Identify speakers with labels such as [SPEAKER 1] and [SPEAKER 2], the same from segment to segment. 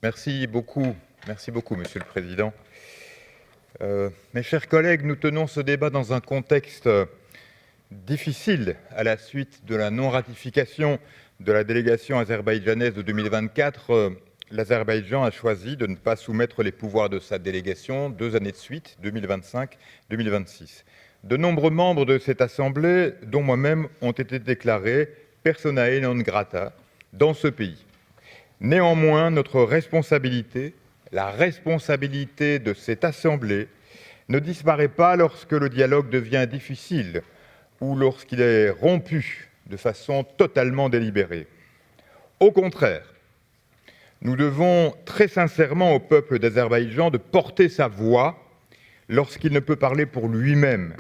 [SPEAKER 1] Merci beaucoup, Monsieur le Président. Mes chers collègues, nous tenons ce débat dans un contexte difficile à la suite de la non-ratification de la délégation azerbaïdjanaise de 2024. L'Azerbaïdjan a choisi de ne pas soumettre les pouvoirs de sa délégation 2 années de suite, 2025-2026. De nombreux membres de cette Assemblée, dont moi-même, ont été déclarés personae non grata dans ce pays. Néanmoins, notre responsabilité, la responsabilité de cette Assemblée, ne disparaît pas lorsque le dialogue devient difficile ou lorsqu'il est rompu de façon totalement délibérée. Au contraire, nous devons très sincèrement au peuple d'Azerbaïdjan de porter sa voix lorsqu'il ne peut parler pour lui-même.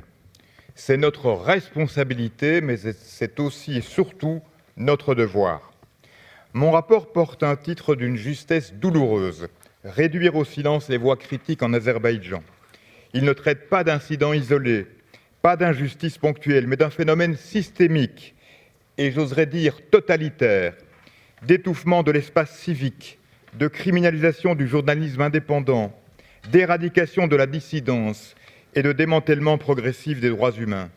[SPEAKER 1] C'est notre responsabilité, mais c'est aussi et surtout notre devoir. Mon rapport porte un titre d'une justesse douloureuse, « Réduire au silence les voix critiques en Azerbaïdjan ». Il ne traite pas d'incidents isolés, pas d'injustices ponctuelles, mais d'un phénomène systémique et j'oserais dire totalitaire, d'étouffement de l'espace civique, de criminalisation du journalisme indépendant, d'éradication de la dissidence et de démantèlement progressif des droits humains.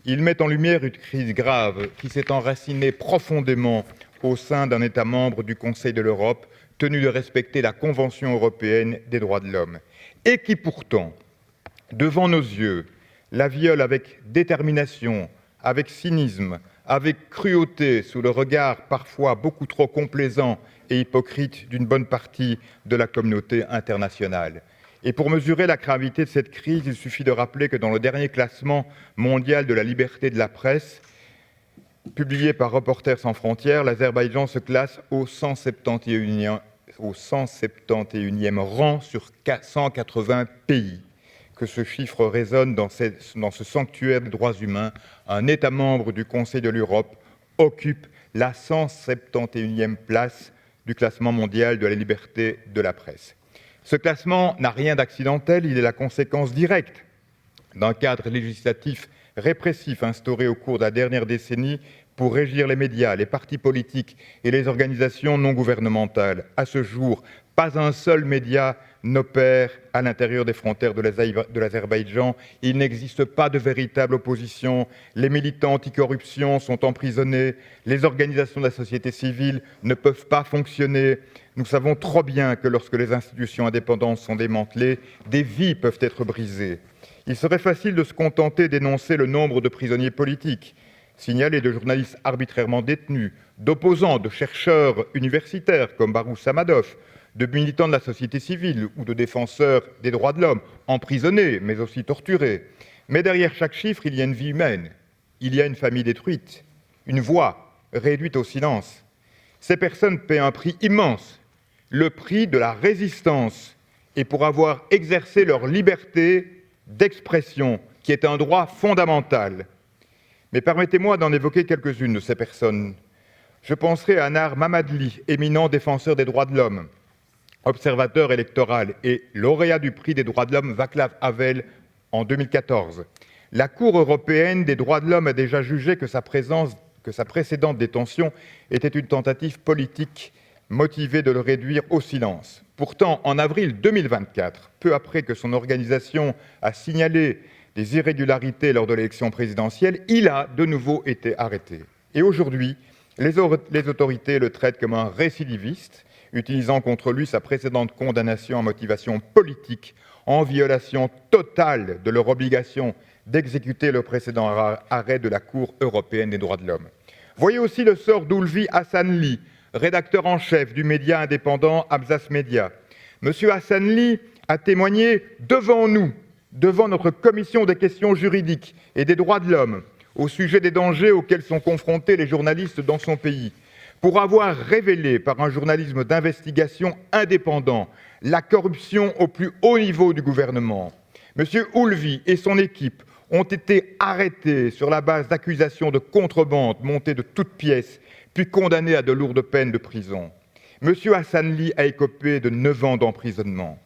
[SPEAKER 1] Il met en lumière une crise grave qui s'est enracinée profondément au sein d'un État membre du Conseil de l'Europe, tenu de respecter la Convention européenne des droits de l'homme, et qui pourtant, devant nos yeux, la viole avec détermination, avec cynisme, avec cruauté, sous le regard parfois beaucoup trop complaisant et hypocrite d'une bonne partie de la communauté internationale. Et pour mesurer la gravité de cette crise, il suffit de rappeler que dans le dernier classement mondial de la liberté de la presse, publié par Reporters sans frontières, l'Azerbaïdjan se classe au 171e rang sur 180 pays. Que ce chiffre résonne dans ce sanctuaire des droits humains, un État membre du Conseil de l'Europe occupe la 171e place du classement mondial de la liberté de la presse. Ce classement n'a rien d'accidentel, il est la conséquence directe d'un cadre législatif répressif instauré au cours de la dernière décennie pour régir les médias, les partis politiques et les organisations non gouvernementales. À ce jour, pas un seul média n'opère à l'intérieur des frontières de l'Azerbaïdjan. Il n'existe pas de véritable opposition. Les militants anticorruption sont emprisonnés. Les organisations de la société civile ne peuvent pas fonctionner. Nous savons trop bien que lorsque les institutions indépendantes sont démantelées, des vies peuvent être brisées. Il serait facile de se contenter d'énoncer le nombre de prisonniers politiques, signalés de journalistes arbitrairement détenus, d'opposants, de chercheurs universitaires comme Barou Samadov, de militants de la société civile ou de défenseurs des droits de l'homme, emprisonnés mais aussi torturés. Mais derrière chaque chiffre, il y a une vie humaine, il y a une famille détruite, une voix réduite au silence. Ces personnes paient un prix immense, le prix de la résistance, et pour avoir exercé leur liberté d'expression, qui est un droit fondamental. Mais permettez-moi d'en évoquer quelques-unes de ces personnes. Je penserai à Anar Mammadli, éminent défenseur des droits de l'homme, observateur électoral et lauréat du prix des droits de l'homme Václav Havel en 2014. La Cour européenne des droits de l'homme a déjà jugé que sa précédente détention était une tentative politique motivée de le réduire au silence. Pourtant, en avril 2024, peu après que son organisation a signalé des irrégularités lors de l'élection présidentielle, il a de nouveau été arrêté. Et aujourd'hui, les autorités le traitent comme un récidiviste, utilisant contre lui sa précédente condamnation à motivation politique, en violation totale de leur obligation d'exécuter le précédent arrêt de la Cour européenne des droits de l'homme. Voyez aussi le sort d'Ulvi Hassanli, rédacteur en chef du média indépendant Abzas Media. Monsieur Hassanli a témoigné devant nous, devant notre commission des questions juridiques et des droits de l'homme, au sujet des dangers auxquels sont confrontés les journalistes dans son pays, pour avoir révélé par un journalisme d'investigation indépendant la corruption au plus haut niveau du gouvernement. Monsieur Ulvi et son équipe ont été arrêtés sur la base d'accusations de contrebande montées de toutes pièces, puis condamnés à de lourdes peines de prison. Monsieur Hassanli a écopé de 9 ans d'emprisonnement.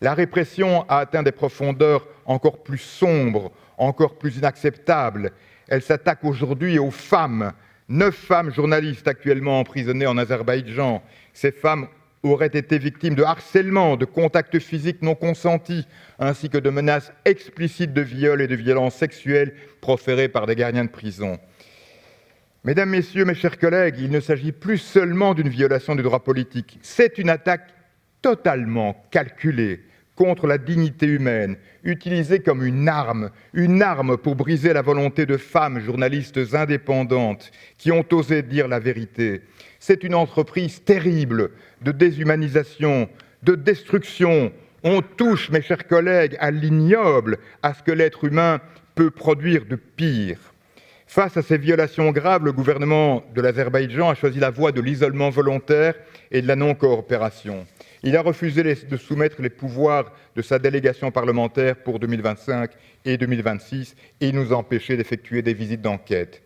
[SPEAKER 1] La répression a atteint des profondeurs encore plus sombres, encore plus inacceptables. Elle s'attaque aujourd'hui aux femmes. 9 femmes journalistes actuellement emprisonnées en Azerbaïdjan. Ces femmes auraient été victimes de harcèlement, de contacts physiques non consentis, ainsi que de menaces explicites de viol et de violences sexuelles proférées par des gardiens de prison. Mesdames, Messieurs, mes chers collègues, il ne s'agit plus seulement d'une violation du droit politique, c'est une attaque totalement calculée contre la dignité humaine, utilisée comme une arme pour briser la volonté de femmes journalistes indépendantes qui ont osé dire la vérité. C'est une entreprise terrible de déshumanisation, de destruction. On touche, mes chers collègues, à l'ignoble, à ce que l'être humain peut produire de pire. Face à ces violations graves, le gouvernement de l'Azerbaïdjan a choisi la voie de l'isolement volontaire et de la non-coopération. Il a refusé de soumettre les pouvoirs de sa délégation parlementaire pour 2025 et 2026 et il nous a empêchés d'effectuer des visites d'enquête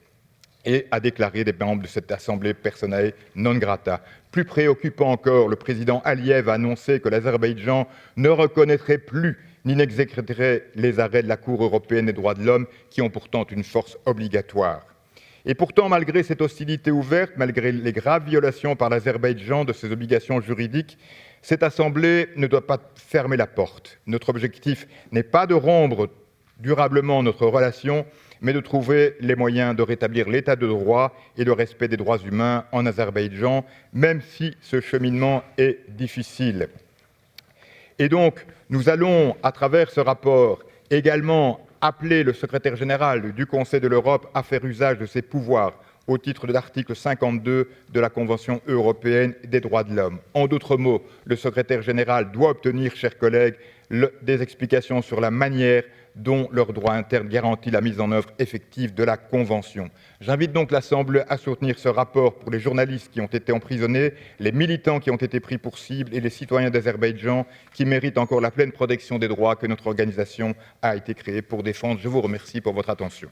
[SPEAKER 1] et a déclaré des membres de cette assemblée personae non grata. Plus préoccupant encore, le président Aliyev a annoncé que l'Azerbaïdjan ne reconnaîtrait plus ni n'exécuterait les arrêts de la Cour européenne des droits de l'homme qui ont pourtant une force obligatoire. Et pourtant, malgré cette hostilité ouverte, malgré les graves violations par l'Azerbaïdjan de ses obligations juridiques, cette Assemblée ne doit pas fermer la porte. Notre objectif n'est pas de rompre durablement notre relation, mais de trouver les moyens de rétablir l'état de droit et le respect des droits humains en Azerbaïdjan, même si ce cheminement est difficile. Et donc, nous allons, à travers ce rapport, également appeler le secrétaire général du Conseil de l'Europe à faire usage de ses pouvoirs au titre de l'article 52 de la Convention européenne des droits de l'homme. En d'autres mots, le secrétaire général doit obtenir, chers collègues, des explications sur la manière dont leur droit interne garantit la mise en œuvre effective de la Convention. J'invite donc l'Assemblée à soutenir ce rapport pour les journalistes qui ont été emprisonnés, les militants qui ont été pris pour cible et les citoyens d'Azerbaïdjan qui méritent encore la pleine protection des droits que notre organisation a été créée pour défendre. Je vous remercie pour votre attention.